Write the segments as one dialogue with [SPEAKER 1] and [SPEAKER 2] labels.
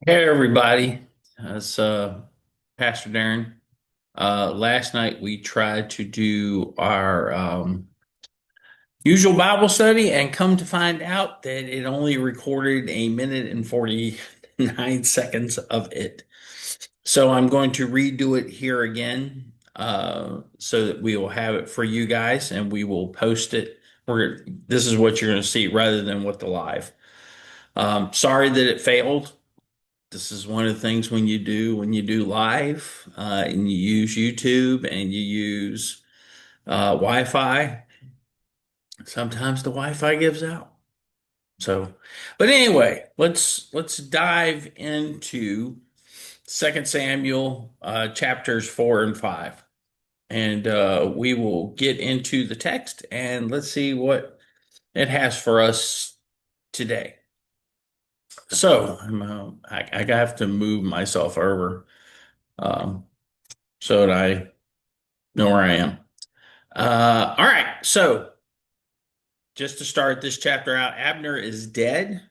[SPEAKER 1] Hey everybody, it's Pastor Darin. Last night we tried to do our usual Bible study and come to find out that it only recorded a minute and 49 seconds of it. So I'm going to redo it here again so that we will have it for you guys and we will post it. This is what you're going to see rather than what the live. Sorry that it failed. This is one of the things when you do live and you use YouTube and you use Wi-Fi. Sometimes the Wi-Fi gives out. So, but anyway, let's dive into Second Samuel chapters 4 and 5, and we will get into the text and let's see what it has for us today. So, I have to move myself over um, so that I know where I am. All right. So just to start this chapter out, Abner is dead.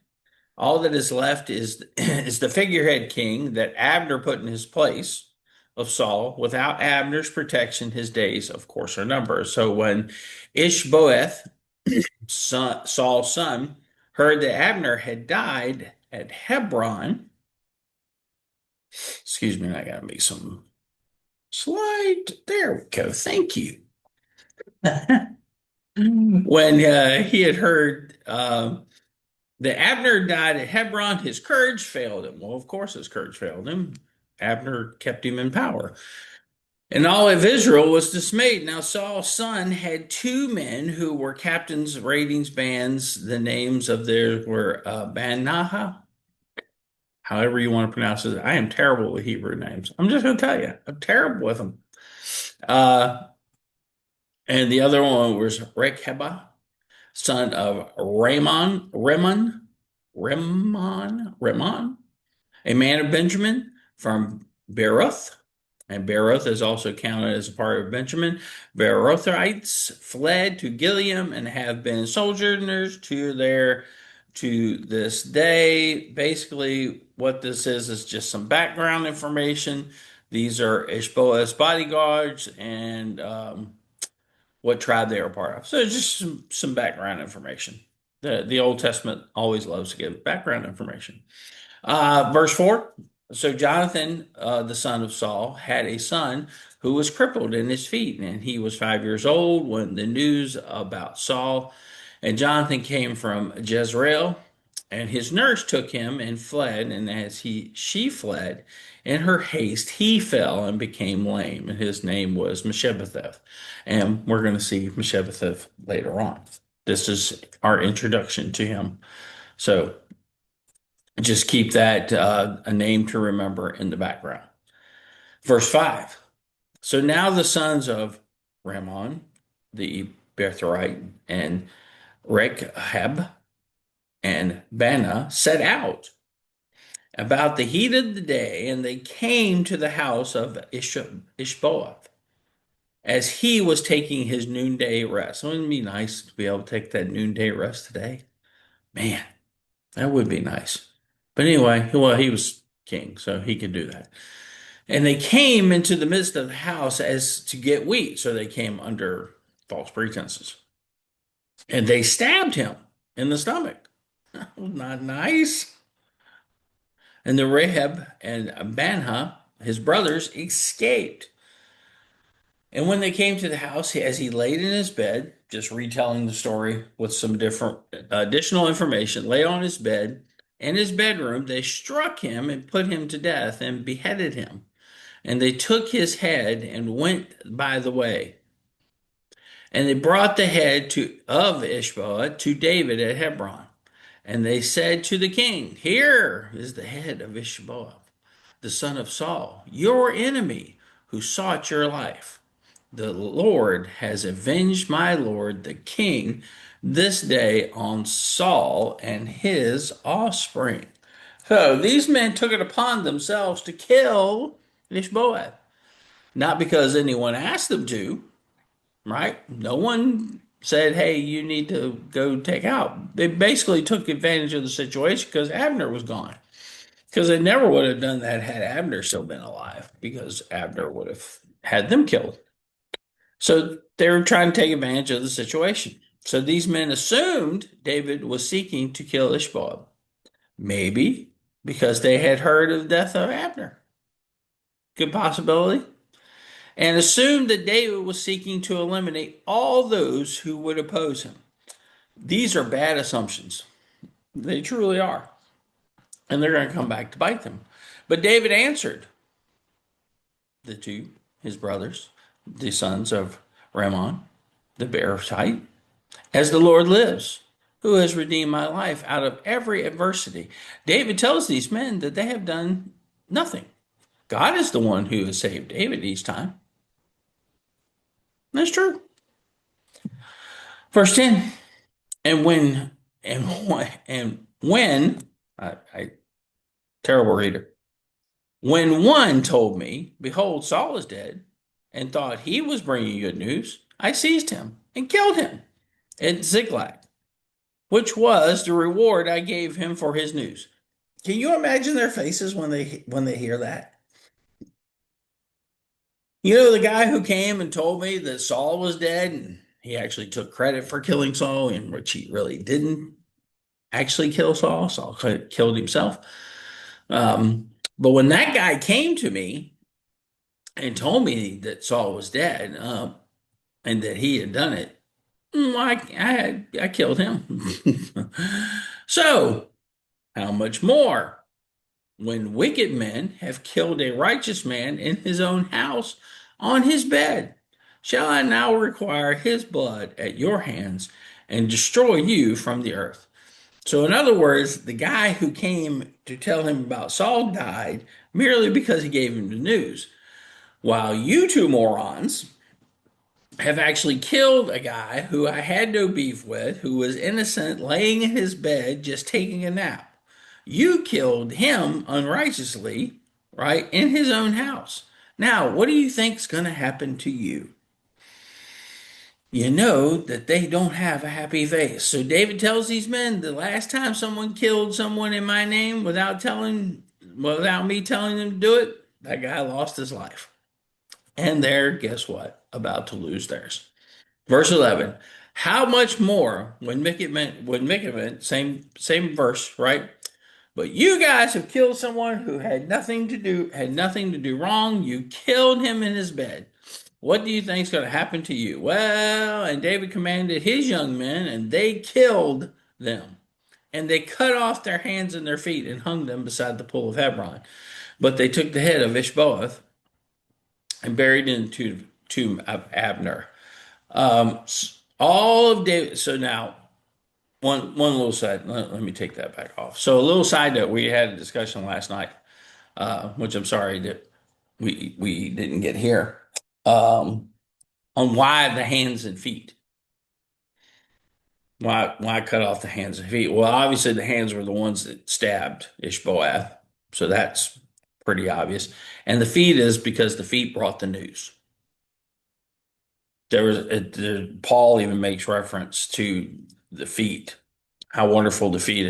[SPEAKER 1] All that is left is is the figurehead king that Abner put in his place of Saul. Without Abner's protection, his days, of course, are numbered. So when Ishboeth, Saul's son, heard that Abner had died at Hebron, excuse me, I gotta make some slide. There we go. Thank you. When he had heard that Abner died at Hebron, his courage failed him. Well, of course, his courage failed him. Abner kept him in power. And all of Israel was dismayed. Now, Saul's son had two men who were captains of ratings bands. The names of theirs were Banaha, however you want to pronounce it. I am terrible with Hebrew names. I'm just going to tell you, I'm terrible with them. Uh, and the other one was Recheba, son of Rimmon, a man of Benjamin from Beeroth. And Beeroth is also counted as a part of Benjamin. Beerothites fled to Gileam and have been sojourners to this day. Basically, what this is just some background information. These are Ishboah's bodyguards and what tribe they were part of. So just some background information. The Old Testament always loves to give background information. Verse 4. So Jonathan, the son of Saul, had a son who was crippled in his feet, and he was 5 years old when the news about Saul and Jonathan came from Jezreel, and his nurse took him and fled, and as she fled, in her haste, he fell and became lame, and his name was Mephibosheth. And we're going to see Mephibosheth later on. This is our introduction to him. So just keep that a name to remember in the background. Verse 5. So now the sons of Ramon, the Betherite, and Rechab and Bana set out about the heat of the day, and they came to the house of Ishboeth as he was taking his noonday rest. Wouldn't it be nice to be able to take that noonday rest today? Man, that would be nice. But anyway, well, he was king, so he could do that. And they came into the midst of the house as to get wheat. So they came under false pretenses. And they stabbed him in the stomach. Not nice. And the Rahab and Banha, his brothers, escaped. And when they came to the house, as he laid in his bed, just retelling the story with some different additional information, lay on his bed in his bedroom, they struck him and put him to death and beheaded him. And they took his head and went by the way. And they brought the head of Ishboah to David at Hebron. And they said to the king, here is the head of Ishboah, the son of Saul, your enemy who sought your life. The Lord has avenged my Lord the king this day on Saul and his offspring. So these men took it upon themselves to kill Ishboah, not because anyone asked them to, right? No one said, hey, you need to go take out. They basically took advantage of the situation because Abner was gone. Because they never would have done that had Abner still been alive, because Abner would have had them killed. So they were trying to take advantage of the situation. So these men assumed David was seeking to kill Ishboab, maybe because they had heard of the death of Abner. Good possibility. And assumed that David was seeking to eliminate all those who would oppose him. These are bad assumptions. They truly are. And they're going to come back to bite them. But David answered the two, his brothers, the sons of Ramon, the Beerothite, as the Lord lives, who has redeemed my life out of every adversity. David tells these men that they have done nothing. God is the one who has saved David each time. That's true. Verse 10. And when I terrible reader. When one told me, behold, Saul is dead, and thought he was bringing good news, I seized him and killed him at Ziklag, which was the reward I gave him for his news. Can you imagine their faces when they hear that? You know, the guy who came and told me that Saul was dead, and he actually took credit for killing Saul, in which he really didn't actually kill Saul. Saul killed himself. But when that guy came to me and told me that Saul was dead, and that he had done it, I killed him. So, how much more when wicked men have killed a righteous man in his own house on his bed? Shall I now require his blood at your hands and destroy you from the earth? So, in other words, the guy who came to tell him about Saul died merely because he gave him the news, while you two morons have actually killed a guy who I had no beef with, who was innocent, laying in his bed just taking a nap. You killed him unrighteously, right, in his own house. Now, what do you think's going to happen to you? You know that they don't have a happy face. So David tells these men, the last time someone killed someone in my name without me telling them to do it, that guy lost his life. And they're, guess what? About to lose theirs. Verse 11. How much more when Micah meant, same verse, right? But you guys have killed someone who had nothing to do wrong. You killed him in his bed. What do you think is going to happen to you? Well, and David commanded his young men, and they killed them. And they cut off their hands and their feet and hung them beside the pool of Hebron. But they took the head of Ishboeth and buried it in the tomb of Abner. All of David. So now, one little side. Let me take that back off. So a little side note. We had a discussion last night, which I'm sorry that we didn't get here, on why the hands and feet. Why cut off the hands and feet? Well, obviously the hands were the ones that stabbed Ishboeth, so that's pretty obvious. And the feet is because the feet brought the news. Paul even makes reference to the feet, how wonderful the feet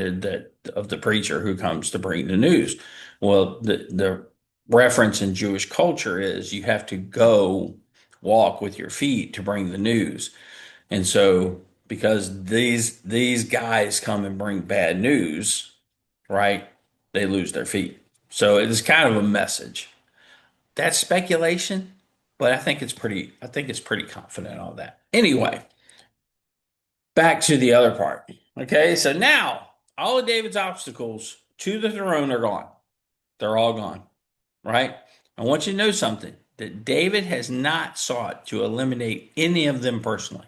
[SPEAKER 1] of the preacher who comes to bring the news. Well, the reference in Jewish culture is you have to go walk with your feet to bring the news. And so because these guys come and bring bad news, right? They lose their feet. So it is kind of a message. That's speculation, but I think it's pretty confident on that. Anyway, back to the other part. Okay, so now all of David's obstacles to the throne are gone. They're all gone, right? I want you to know something, that David has not sought to eliminate any of them personally.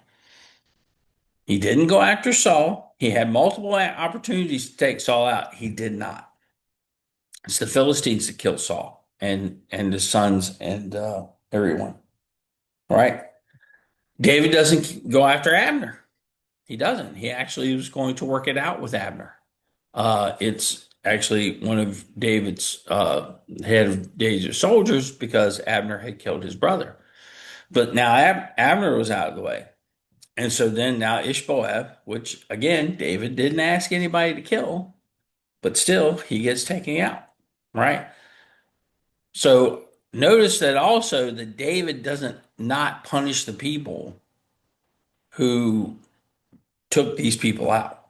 [SPEAKER 1] He didn't go after Saul. He had multiple opportunities to take Saul out. He did not. It's the Philistines that killed Saul and his sons and everyone, right? David doesn't go after Abner. He doesn't. He actually was going to work it out with Abner. It's actually one of David's head of David's soldiers because Abner had killed his brother. But now Abner was out of the way. And so then now Ishboab, which again, David didn't ask anybody to kill, but still he gets taken out. right? So notice that also that David doesn't not punish the people who took these people out.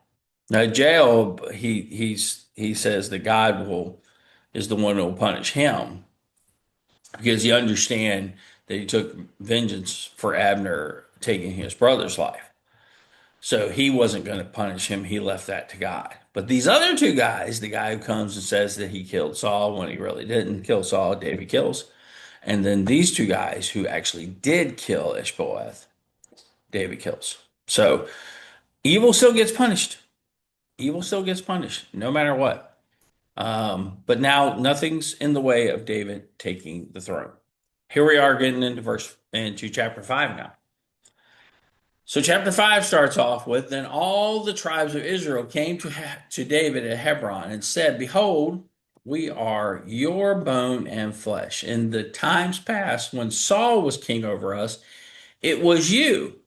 [SPEAKER 1] Now, Job, he says that God will is the one who will punish him because he understand that he took vengeance for Abner taking his brother's life. So he wasn't going to punish him. He left that to God. But these other two guys, the guy who comes and says that he killed Saul when he really didn't kill Saul, David kills. And then these two guys who actually did kill Ishboeth, David kills. So evil still gets punished. Evil still gets punished, no matter what. But now nothing's in the way of David taking the throne. Here we are getting into chapter 5 now. So chapter 5 starts off with, then all the tribes of Israel came to David at Hebron and said, behold, we are your bone and flesh. In the times past, when Saul was king over us, it was you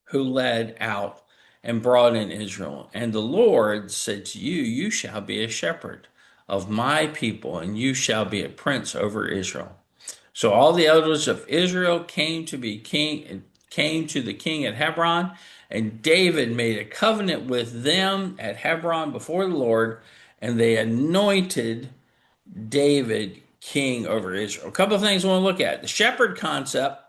[SPEAKER 1] who led out and brought in Israel. And the Lord said to you, you shall be a shepherd of my people, and you shall be a prince over Israel. So all the elders of Israel came to be king and came to the king at Hebron, and David made a covenant with them at Hebron before the Lord, and they anointed David king over Israel. A couple of things I want to look at. The shepherd concept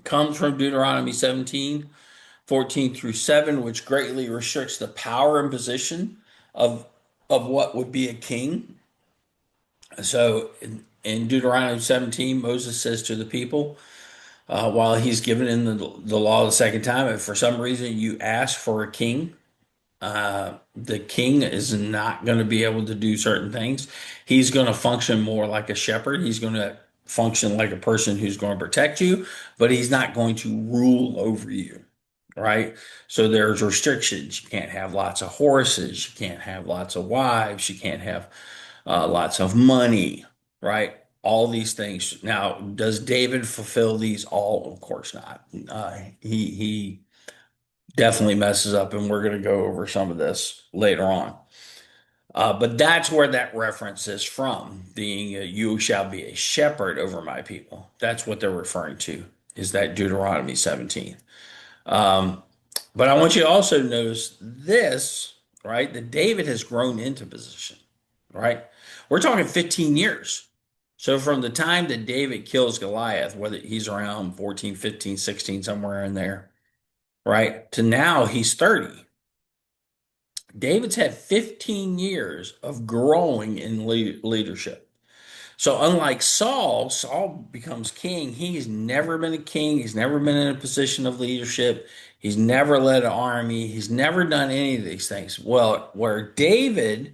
[SPEAKER 1] comes from Deuteronomy 17:14 through 7, which greatly restricts the power and position of, of what would be a king. So in Deuteronomy 17, Moses says to the people, while he's given in the law the second time, if for some reason you ask for a king, the king is not going to be able to do certain things. He's going to function more like a shepherd. He's going to function like a person who's going to protect you, but he's not going to rule over you, right? So there's restrictions. You can't have lots of horses. You can't have lots of wives. You can't have lots of money, right? All these things. Now, does David fulfill these all? Of course not. He definitely messes up, and we're going to go over some of this later on. But that's where that reference is from, being you shall be a shepherd over my people. That's what they're referring to, is that Deuteronomy 17. Um, but I want you to also notice this, right? That David has grown into position, right? We're talking 15 years. So from the time that David kills Goliath, whether he's around 14, 15, 16, somewhere in there, right? To now he's 30. David's had 15 years of growing in leadership. So unlike Saul, Saul becomes king. He's never been a king. He's never been in a position of leadership. He's never led an army. He's never done any of these things. Well, where David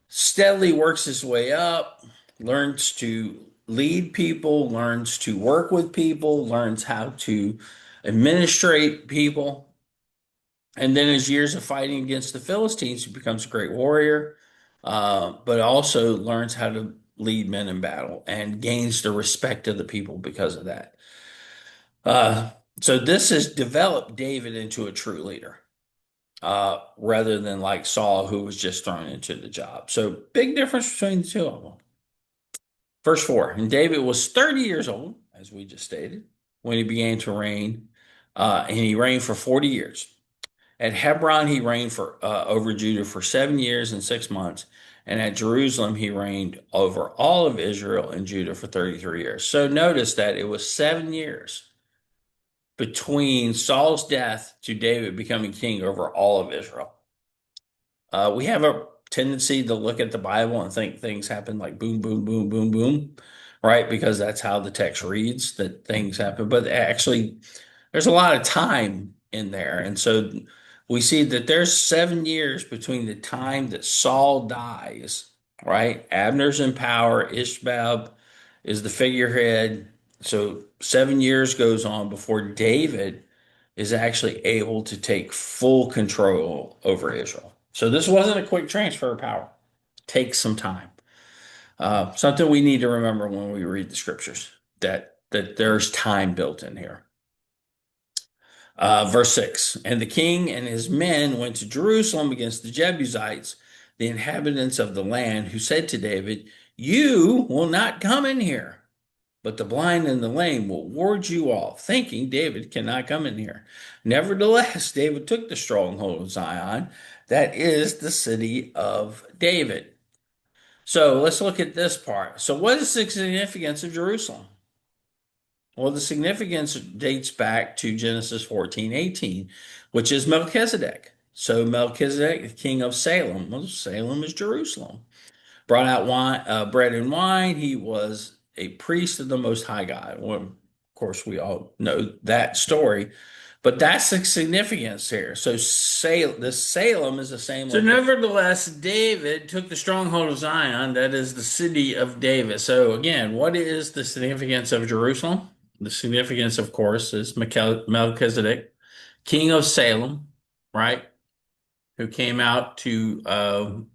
[SPEAKER 1] steadily works his way up, learns to lead people, learns to work with people, learns how to administrate people. And then his years of fighting against the Philistines, he becomes a great warrior, but also learns how to lead men in battle and gains the respect of the people because of that. Uh, so this has developed David into a true leader, rather than like Saul, who was just thrown into the job. So big difference between the two of them. Verse 4, and David was 30 years old, as we just stated, when he began to reign, and he reigned for 40 years. At Hebron, he reigned for over Judah for 7 years and 6 months, and at Jerusalem, he reigned over all of Israel and Judah for 33 years. So notice that it was 7 years between Saul's death to David becoming king over all of Israel. We have a tendency to look at the Bible and think things happen like boom, boom, boom, boom, boom, right? Because that's how the text reads, that things happen. But actually, there's a lot of time in there. And so we see that there's 7 years between the time that Saul dies, right? Abner's in power, Ishbosheth is the figurehead. So 7 years goes on before David is actually able to take full control over Israel. So this wasn't a quick transfer of power. It takes some time. Something we need to remember when we read the scriptures, that there's time built in here. Verse 6, and the king and his men went to Jerusalem against the Jebusites the inhabitants of the land, who said to David, "You will not come in here, but the blind and the lame will ward you off," thinking David cannot come in here. Nevertheless, David took the stronghold of Zion, that is the city of David. So let's look at this part. So, what is the significance of Jerusalem? Well, the significance dates back to Genesis 14:18, which is Melchizedek. So, Melchizedek, the king of Salem, well, Salem is Jerusalem, brought out wine, bread and wine. He was a priest of the Most High God. Well, of course, we all know that story, but that's the significance here. So, the Salem is the same. So, nevertheless, David took the stronghold of Zion, that is the city of David. So, again, what is the significance of Jerusalem? The significance, of course, is Melchizedek, king of Salem, right? Who came out to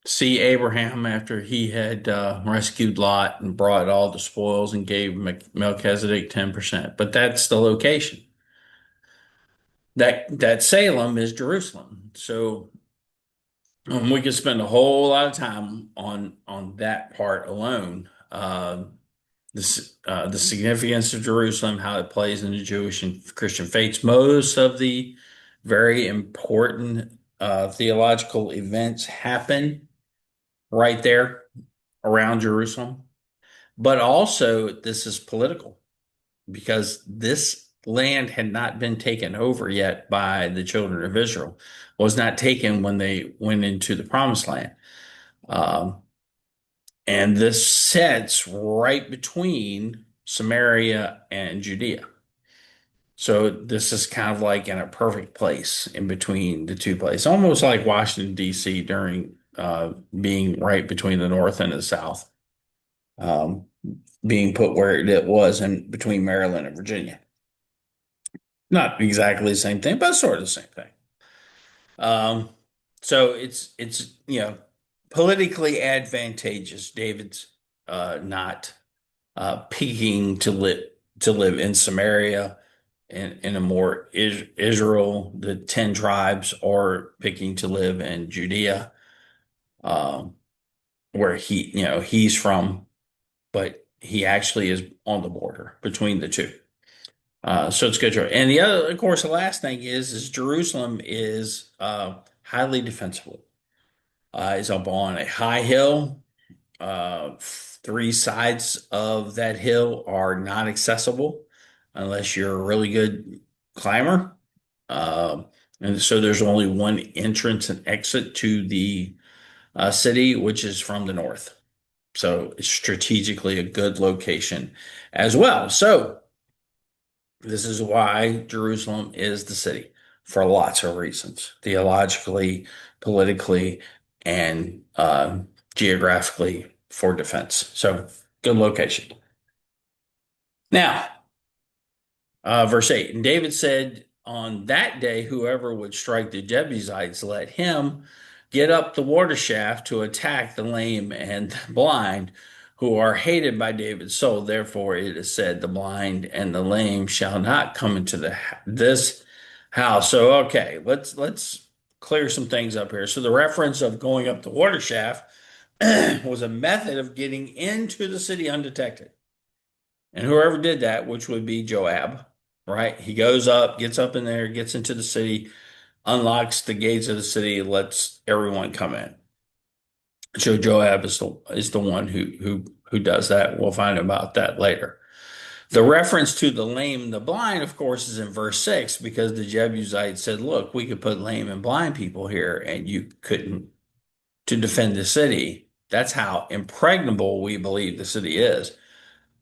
[SPEAKER 1] see Abraham after he had rescued Lot and brought all the spoils and gave Melchizedek 10%. But that's the location. That Salem is Jerusalem. So we could spend a whole lot of time on that part alone. The significance of Jerusalem, how it plays into Jewish and Christian faiths. Most of the very important theological events happen right there around Jerusalem. But also, this is political because this land had not been taken over yet by the children of Israel, was not taken when they went into the promised land. And this sits right between Samaria and Judea. So this is kind of like in a perfect place in between the two places, almost like Washington, D.C. during being right between the North and the South, being put where it was in between Maryland and Virginia. Not exactly the same thing, but sort of the same thing. So it's politically advantageous. David's not picking to live in Samaria in a more Israel, the 10 tribes, or picking to live in Judea, where he's from, but he actually is on the border between the two. So it's good. And the other, of course, the last thing is Jerusalem is highly defensible. It's up on a high hill. Three sides of that hill are not accessible unless you're a really good climber. And so there's only one entrance and exit to the city, which is from the north. So it's strategically a good location as well. So this is why Jerusalem is the city for lots of reasons, theologically, politically, and geographically for defense. So good location. Now, verse 8, and David said, on that day, whoever would strike the Jebusites, let him get up the water shaft to attack the lame and the blind, who are hated by David's soul. Therefore, it is said, the blind and the lame shall not come into this house. So, okay, let's clear some things up here. So, the reference of going up the water shaft was a method of getting into the city undetected. And whoever did that, which would be Joab, right? He goes up, gets up in there, gets into the city, unlocks the gates of the city, lets everyone come in. So Joab is the one who does that. We'll find about that later. The reference to the lame and the blind, of course, is in verse 6, because the Jebusites said, look, we could put lame and blind people here and you couldn't, to defend the city. That's how impregnable we believe the city is.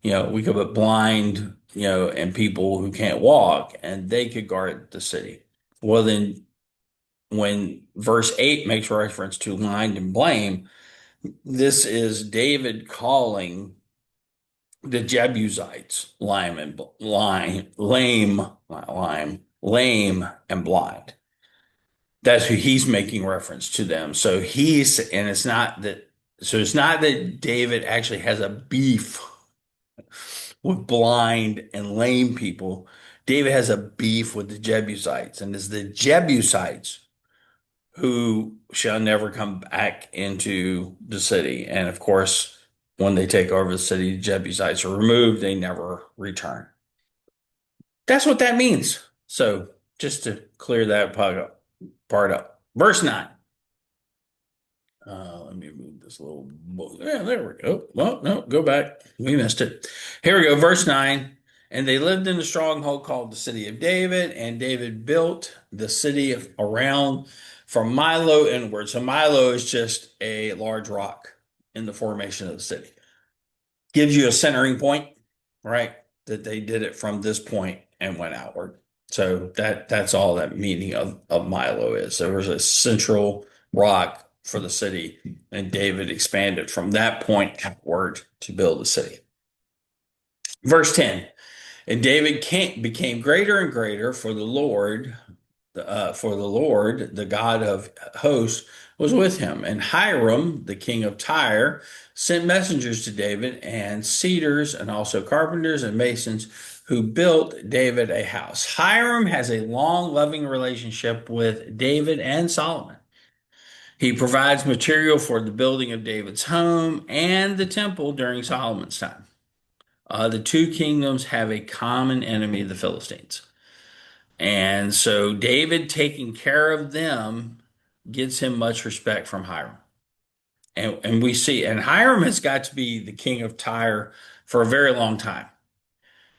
[SPEAKER 1] We could put blind, and people who can't walk, and they could guard the city. Well, then when verse 8 makes reference to blind and lame, this is David calling the Jebusites lame and blind. That's who he's making reference to them. So it's not that David actually has a beef with blind and lame people. David has a beef with the Jebusites, and it's the Jebusites who shall never come back into the city. And of course, when they take over the city, the Jebusites are removed, they never return. That's what that means. So just to clear that part up. Verse 9. Let me move this little book. Yeah, there we go. Well, no, go back. We missed it. Here we go. Verse 9. And they lived in a stronghold called the city of David, and David built the city around from Milo inward. So Milo is just a large rock in the formation of the city. Gives you a centering point, right? That they did it from this point and went outward. So that's all that meaning of Milo is. There was a central rock for the city, and David expanded from that point outward to build the city. Verse 10, and David became greater and greater, for the Lord, the God of hosts, was with him. And Hiram, the king of Tyre, sent messengers to David, and cedars, and also carpenters and masons, who built David a house. Hiram has a long, loving relationship with David and Solomon. He provides material for the building of David's home and the temple during Solomon's time. The two kingdoms have a common enemy, the Philistines. And so David taking care of them gets him much respect from Hiram. And we see, and Hiram has got to be the king of Tyre for a very long time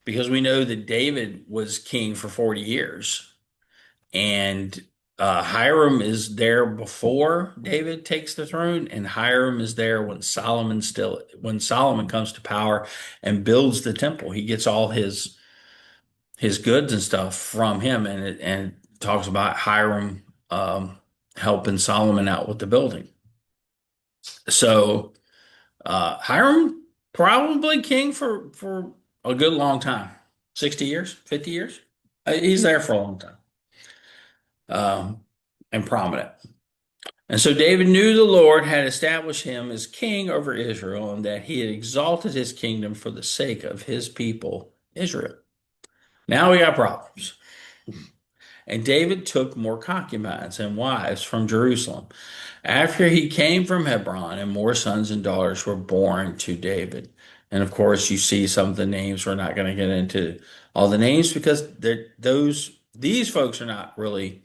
[SPEAKER 1] because we know that David was king for 40 years. And Hiram is there before David takes the throne, and Hiram is there when Solomon comes to power and builds the temple. He gets all his goods and stuff from him, and it talks about Hiram helping Solomon out with the building. So Hiram probably king for a good long time, 60 years, 50 years. He's there for a long time, and prominent. And so David knew the Lord had established him as king over Israel, and that he had exalted his kingdom for the sake of his people, Israel. Now we got problems. And David took more concubines and wives from Jerusalem after he came from Hebron, and more sons and daughters were born to David. And of course, you see some of the names. We're not going to get into all the names because these folks are not really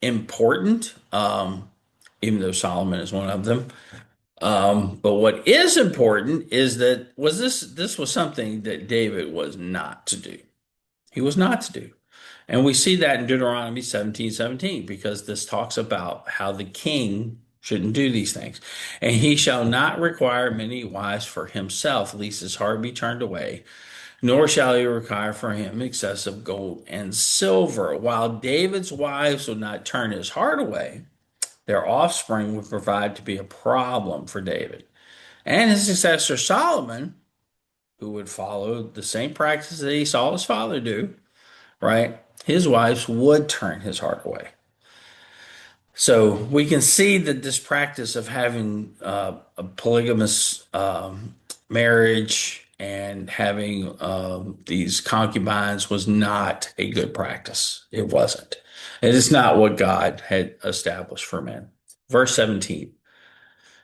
[SPEAKER 1] important, even though Solomon is one of them. But what is important is that this was something that David was not to do. He was not to do. And we see that in Deuteronomy 17:17, because this talks about how the king shouldn't do these things. And he shall not require many wives for himself, lest his heart be turned away, nor shall he require for him excessive gold and silver. While David's wives would not turn his heart away, their offspring would provide to be a problem for David. And his successor Solomon, who would follow the same practice that he saw his father do, right? His wives would turn his heart away. So we can see that this practice of having a polygamous marriage and having these concubines was not a good practice. It wasn't. It is not what God had established for men. Verse 17.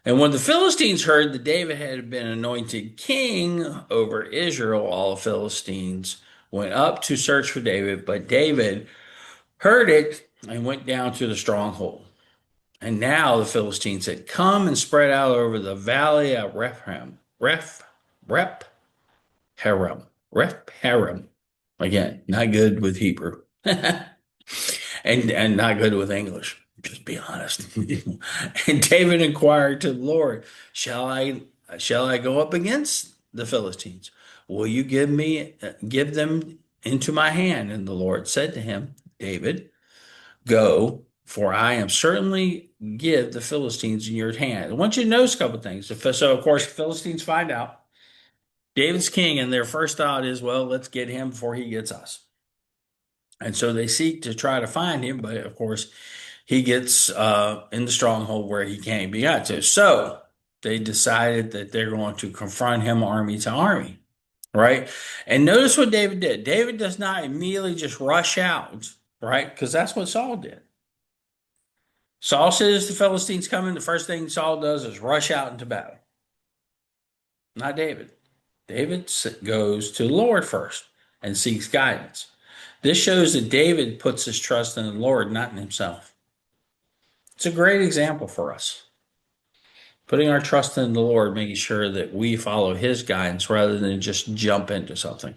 [SPEAKER 1] And when the Philistines heard that David had been anointed king over Israel, all the Philistines went up to search for David, but David heard it and went down to the stronghold. And now the Philistines had come and spread out over the valley of Rephaim. Again, not good with Hebrew. and not good with English. Just be honest. And David inquired to the Lord, shall I go up against the Philistines? Will you give them into my hand? And the Lord said to him, David, go, for I am certainly give the Philistines in your hand. I want you to notice a couple of things. So, of course, the Philistines find out David's king, and their first thought is, well, let's get him before he gets us. And so they seek to try to find him, but of course, he gets in the stronghold where he can't be got to. So they decided that they're going to confront him army to army, right? And notice what David did. David does not immediately just rush out, right? Because that's what Saul did. Saul sees the Philistines coming. The first thing Saul does is rush out into battle. Not David. David goes to the Lord first and seeks guidance. This shows that David puts his trust in the Lord, not in himself. It's a great example for us. Putting our trust in the Lord, making sure that we follow his guidance rather than just jump into something.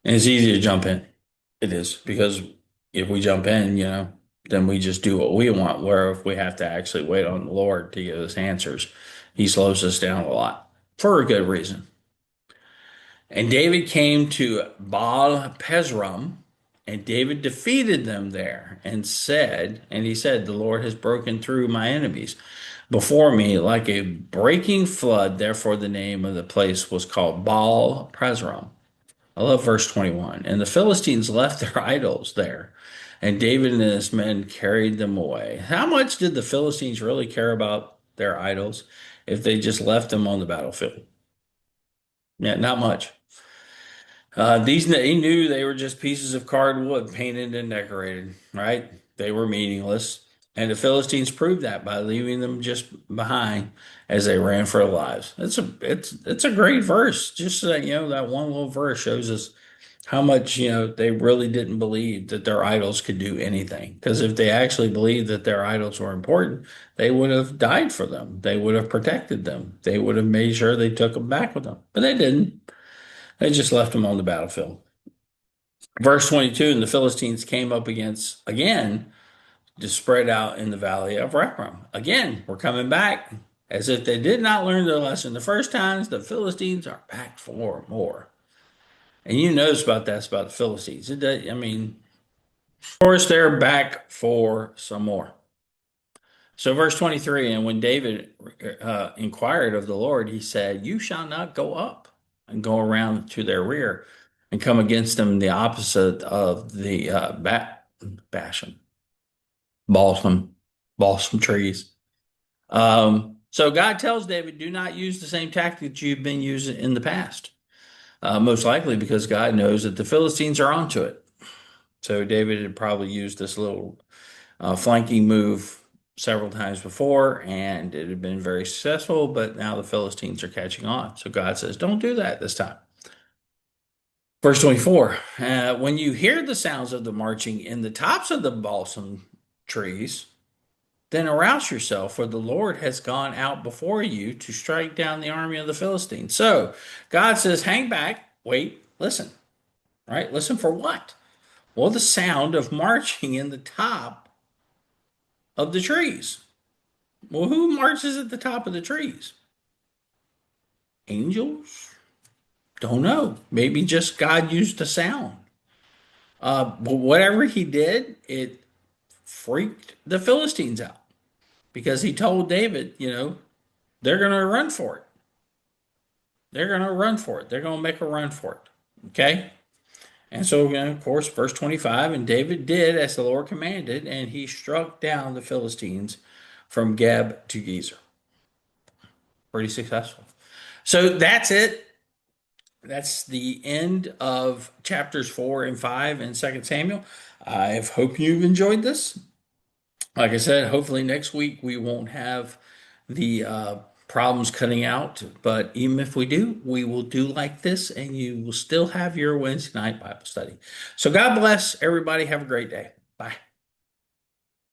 [SPEAKER 1] And it's easy to jump in. It is, because if we jump in, then we just do what we want. Where if we have to actually wait on the Lord to give us answers, he slows us down a lot for a good reason. And David came to Baal Pezram, and David defeated them there and he said, the Lord has broken through my enemies before me like a breaking flood. Therefore, the name of the place was called Baal Pezram. I love verse 21. And the Philistines left their idols there, and David and his men carried them away. How much did the Philistines really care about their idols if they just left them on the battlefield? Yeah, not much. He knew they were just pieces of cardwood painted and decorated, right? They were meaningless. And the Philistines proved that by leaving them just behind as they ran for their lives. It's a great verse. Just so that, that one little verse shows us how much, they really didn't believe that their idols could do anything. Because if they actually believed that their idols were important, they would have died for them. They would have protected them. They would have made sure they took them back with them. But they didn't. They just left them on the battlefield. Verse 22, and the Philistines came up against, again, to spread out in the valley of Rephaim. Again, we're coming back as if they did not learn their lesson the first times. The Philistines are back for more. And you notice about that's about the Philistines. Of course, they're back for some more. So, verse 23, and when David inquired of the Lord, he said, you shall not go up and go around to their rear and come against them the opposite of the Basham, balsam, balsam trees. So God tells David, do not use the same tactics you've been using in the past. Most likely because God knows that the Philistines are onto it. So David had probably used this little flanking move several times before, and it had been very successful, but now the Philistines are catching on. So God says, don't do that this time. Verse 24, when you hear the sounds of the marching in the tops of the balsam trees, then arouse yourself, for the Lord has gone out before you to strike down the army of the Philistines. So God says, hang back, wait, listen, right? Listen for what? Well, the sound of marching in the top of the trees. Well, who marches at the top of the trees? Angels? Don't know. Maybe just God used a sound. But whatever he did, it freaked the Philistines out because he told David, they're going to run for it. They're going to run for it. They're going to make a run for it. Okay? And so, of course, verse 25, and David did as the Lord commanded, and he struck down the Philistines from Geb to Gezer. Pretty successful. So that's it. That's the end of chapters 4 and 5 in 2 Samuel. I hope you've enjoyed this. Like I said, hopefully next week we won't have the problems cutting out. But even if we do, we will do like this and you will still have your Wednesday night Bible study. So God bless everybody. Have a great day.